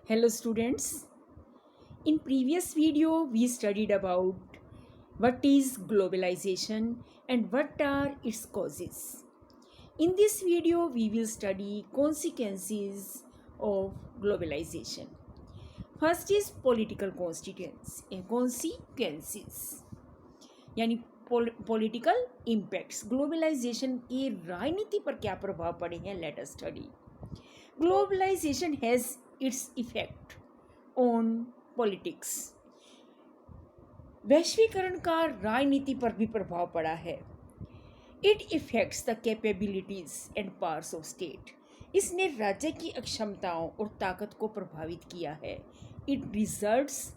Hello students. In previous video we studied about what is globalization and what are its causes. In this video we will study consequences of globalization. First is political consequences यानी political impacts globalisation के राजनीति पर क्या प्रभाव पड़े हैं let us study. Globalization has its effect on politics. वैश्वीकरण का राजनीति पर भी प्रभाव पड़ा है. It effects the capabilities and powers of state. इसने राज्य की अक्षमताओं और ताकत को प्रभावित किया है. It results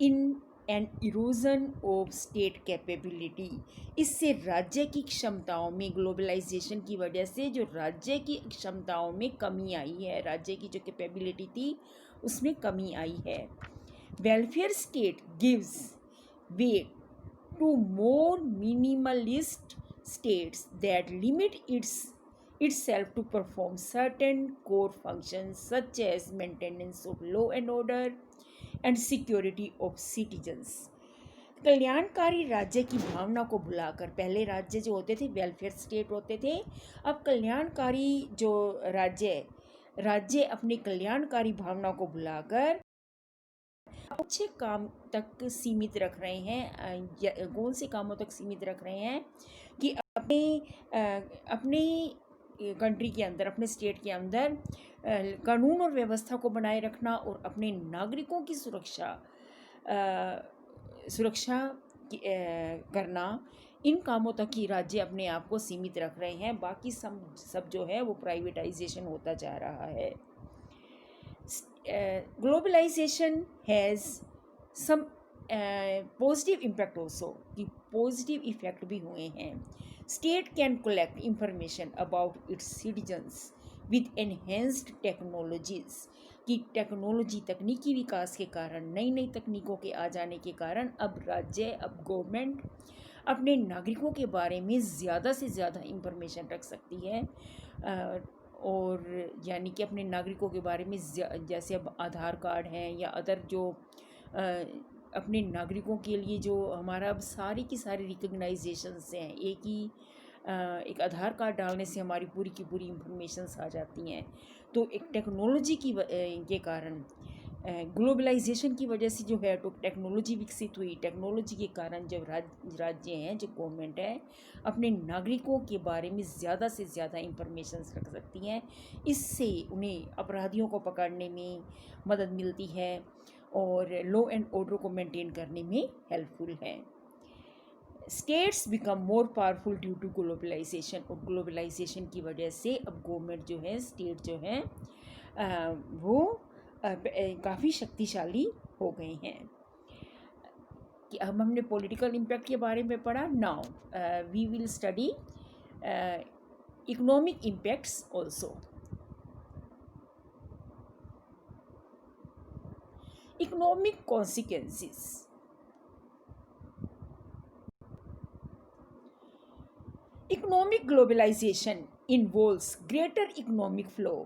in an erosion of state capability. इससे राज्य की क्षमताओं में ग्लोबलाइजेशन की वजह से जो राज्य की क्षमताओं में कमी आई है, राज्य की जो कैपेबिलिटी थी उसमें कमी आई है. Welfare state gives way to more minimalist states that limit itself to perform certain core functions such as maintenance of law and order and security of citizens. कल्याणकारी राज्य की भावना को भुलाकर, पहले राज्य जो होते थे वेलफेयर स्टेट होते थे, अब कल्याणकारी जो राज्य अपनी कल्याणकारी भावना को भुलाकर अच्छे काम तक सीमित रख रहे हैं. कौन से कामों तक सीमित रख रहे हैं कि अपने कंट्री के अंदर, अपने स्टेट के अंदर कानून और व्यवस्था को बनाए रखना और अपने नागरिकों की सुरक्षा करना, इन कामों तक ही राज्य अपने आप को सीमित रख रहे हैं. बाकी सब जो है वो प्राइवेटाइजेशन होता जा रहा है. Globalisation has some positive impact also, कि पॉजिटिव इफेक्ट भी हुए हैं. State can collect information about its citizens with enhanced technologies. कि टेक्नोलॉजी, तकनीकी विकास के कारण, नई नई तकनीकों के आ जाने के कारण अब गवर्नमेंट अपने नागरिकों के बारे में ज़्यादा से ज़्यादा इंफॉर्मेशन रख सकती है. और यानी कि अपने नागरिकों के बारे में जैसे अब आधार कार्ड हैं या अदर जो अपने नागरिकों के लिए जो हमारा अब सारी की सारी रिकग्नाइजेशंस हैं, एक आधार कार्ड डालने से हमारी पूरी की पूरी इंफॉर्मेशंस आ जाती हैं. तो एक टेक्नोलॉजी के कारण, ग्लोबलाइजेशन की वजह से जो है तो टेक्नोलॉजी विकसित हुई. टेक्नोलॉजी के कारण जब राज्य हैं, जो गवर्नमेंट है, अपने नागरिकों के बारे में ज़्यादा से ज़्यादा इंफॉर्मेशंस रख सकती हैं. इससे उन्हें अपराधियों को पकड़ने में मदद मिलती है और लॉ एंड ऑर्डर को मेंटेन करने में हेल्पफुल है. States become more powerful due to globalisation. और ग्लोबलाइजेशन की वजह से अब गवर्नमेंट जो है, स्टेट जो है, वो काफ़ी शक्तिशाली हो गए हैं. कि अब हमने पॉलिटिकल इम्पैक्ट के बारे में पढ़ा. Now we will study economic impacts also. Economic consequences. Economic globalization involves greater economic flow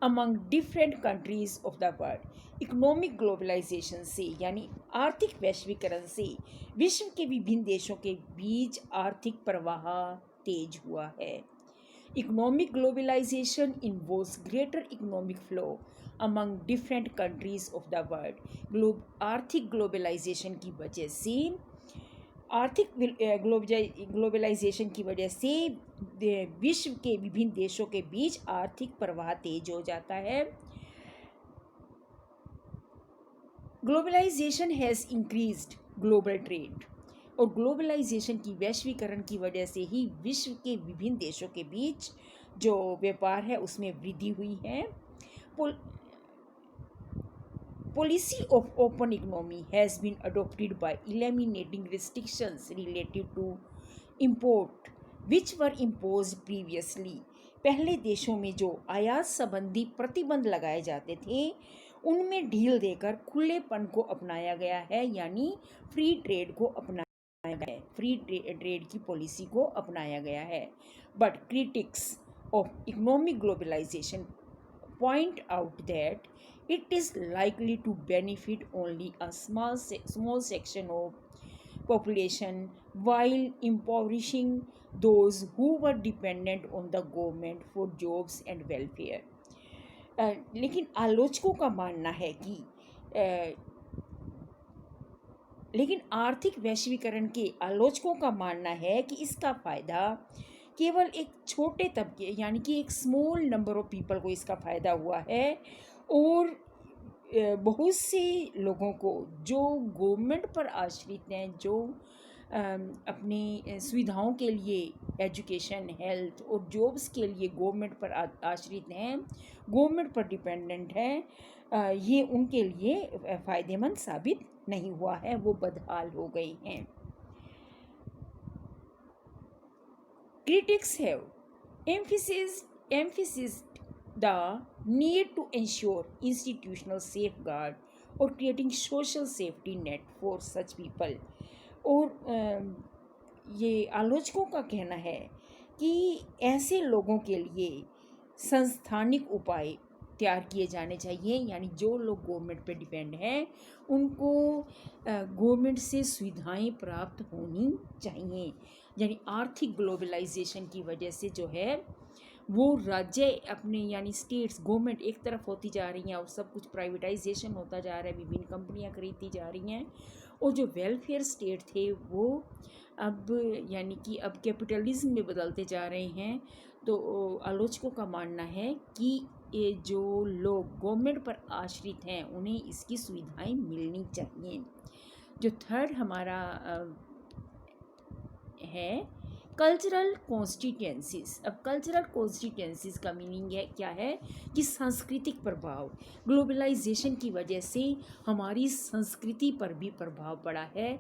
among different countries of the world. Economic globalisation से यानी आर्थिक वैश्वीकरण से विश्व के विभिन्न देशों के बीच आर्थिक प्रवाह तेज हुआ है. Economic globalisation involves greater economic flow among different countries of the world. आर्थिक ग्लोबलाइजेशन की वजह से, आर्थिक ग्लोबलाइजेशन की वजह से विश्व के विभिन्न देशों के बीच आर्थिक प्रवाह तेज हो जाता है. Globalisation has increased global trade. और ग्लोबलाइजेशन की, वैश्वीकरण की वजह से ही विश्व के विभिन्न देशों के बीच जो व्यापार है उसमें वृद्धि हुई है. Policy of open economy has been adopted by eliminating restrictions related to import which were imposed previously. पहले देशों में जो आयात संबंधी प्रतिबंध लगाए जाते थे उनमें ढील देकर खुलेपन को अपनाया गया है, यानी फ्री ट्रेड को अपनाया गया है, फ्री ट्रेड की पॉलिसी को अपनाया गया है. But critics of economic globalization point out that it is likely to benefit only a small section of population while impoverishing those who were dependent on the government for jobs and welfare. लेकिन आलोचकों का मानना है कि लेकिन आर्थिक वैश्वीकरण के आलोचकों का मानना है कि इसका फ़ायदा केवल एक छोटे तबके यानी कि एक स्मॉल नंबर ऑफ पीपल को इसका फ़ायदा हुआ है, और बहुत से लोगों को जो गवर्नमेंट पर आश्रित हैं, जो अपनी सुविधाओं के लिए एजुकेशन, हेल्थ और जॉब्स के लिए गवर्नमेंट पर आश्रित हैं, गवर्नमेंट पर डिपेंडेंट हैं, ये उनके लिए फ़ायदेमंद साबित नहीं हुआ है, वो बदहाल हो गई हैं. Critics have emphasized the need to ensure institutional safeguard or creating social safety net for such people. और ये आलोचकों का कहना है कि ऐसे लोगों के लिए संस्थानिक उपाय तैयार किए जाने चाहिए, यानी जो लोग गवर्नमेंट पे डिपेंड हैं उनको गवर्नमेंट से सुविधाएं प्राप्त होनी चाहिए. यानी आर्थिक ग्लोबलाइजेशन की वजह से जो है वो राज्य अपने यानी स्टेट्स, गवर्नमेंट एक तरफ होती जा रही हैं और सब कुछ प्राइवेटाइजेशन होता जा रहा है, विभिन्न कंपनियां खरीदती जा रही हैं, और जो वेलफेयर स्टेट थे वो अब यानी कि अब कैपिटलिज्म में बदलते जा रहे हैं. तो आलोचकों का मानना है कि ये जो लोग गवर्नमेंट पर आश्रित हैं उन्हें इसकी सुविधाएं मिलनी चाहिए. जो थर्ड हमारा है कल्चरल कॉन्स्टिट्यूएंसीज. अब कल्चरल कॉन्स्टिट्यूएंसीज का मीनिंग है क्या है कि सांस्कृतिक प्रभाव. ग्लोबलाइजेशन की वजह से हमारी संस्कृति पर भी प्रभाव पड़ा है.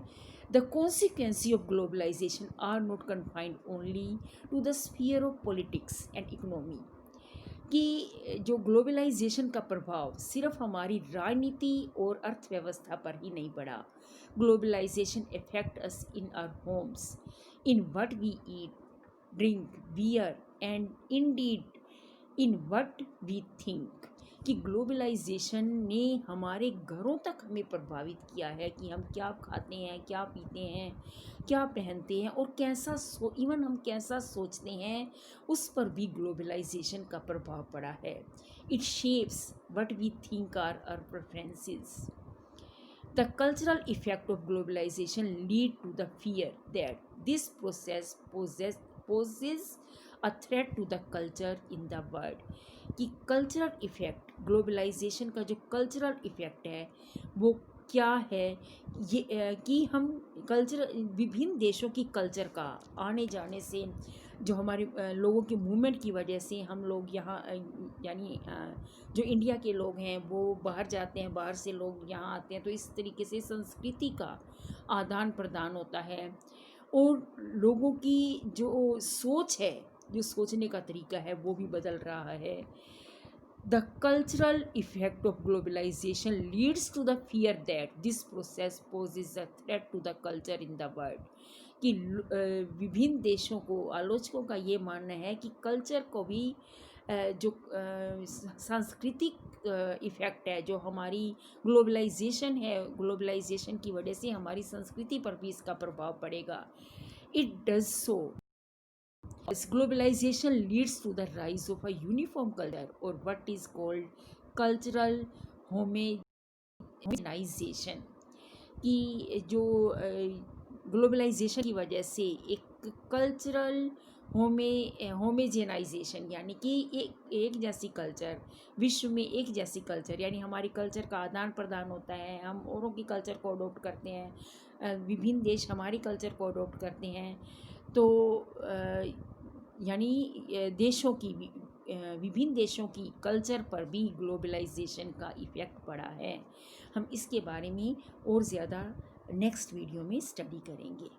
The consequences of globalisation are not confined only to the sphere of politics and economy. कि जो ग्लोबलाइजेशन का प्रभाव सिर्फ हमारी राजनीति और अर्थव्यवस्था पर ही नहीं पड़ा. Globalisation affect us in our homes, in what we eat, drink, wear and indeed in what we think. कि ग्लोबलाइजेशन ने हमारे घरों तक हमें प्रभावित किया है कि हम क्या खाते हैं, क्या पीते हैं, क्या पहनते हैं और कैसा इवन हम कैसा सोचते हैं, उस पर भी ग्लोबलाइजेशन का प्रभाव पड़ा है. It shapes what we think are our preferences. The cultural effect of globalization lead to the fear that this process poses a threat to the culture in the world. कि कल्चरल इफ़ेक्ट, ग्लोबलाइजेशन का जो cultural effect है वो क्या है, ये कि हम कल्चर, विभिन्न देशों की कल्चर का आने जाने से, जो हमारे लोगों के मूवमेंट की वजह से हम लोग यहाँ यानी जो इंडिया के लोग हैं वो बाहर जाते हैं, बाहर से लोग यहाँ आते हैं, तो इस तरीके से संस्कृति का आदान प्रदान होता है और लोगों की जो सोच है, जो सोचने का तरीका है वो भी बदल रहा है. The cultural effect of globalization leads to the fear that this process poses a threat to the culture in the world. कि विभिन्न देशों को, आलोचकों का ये मानना है कि कल्चर को भी जो सांस्कृतिक इफ़ेक्ट है, जो हमारी ग्लोबलाइजेशन है, ग्लोबलाइजेशन की वजह से हमारी संस्कृति पर भी इसका प्रभाव पड़ेगा. It does so. Globalization leads to the rise of a uniform culture or what is called cultural homogenization. कि जो ग्लोबलाइजेशन की वजह से एक कल्चरल होमोजेनाइजेशन, यानी कि एक जैसी कल्चर, विश्व में एक जैसी कल्चर, यानी हमारी कल्चर का आदान प्रदान होता है, हम औरों की कल्चर को अडोप्ट करते हैं, विभिन्न देश हमारी कल्चर को अडोप्ट करते हैं. तो यानी देशों की, विभिन्न देशों की कल्चर पर भी ग्लोबलाइजेशन का इफ़ेक्ट पड़ा है. हम इसके बारे में और ज़्यादा नेक्स्ट वीडियो में स्टडी करेंगे.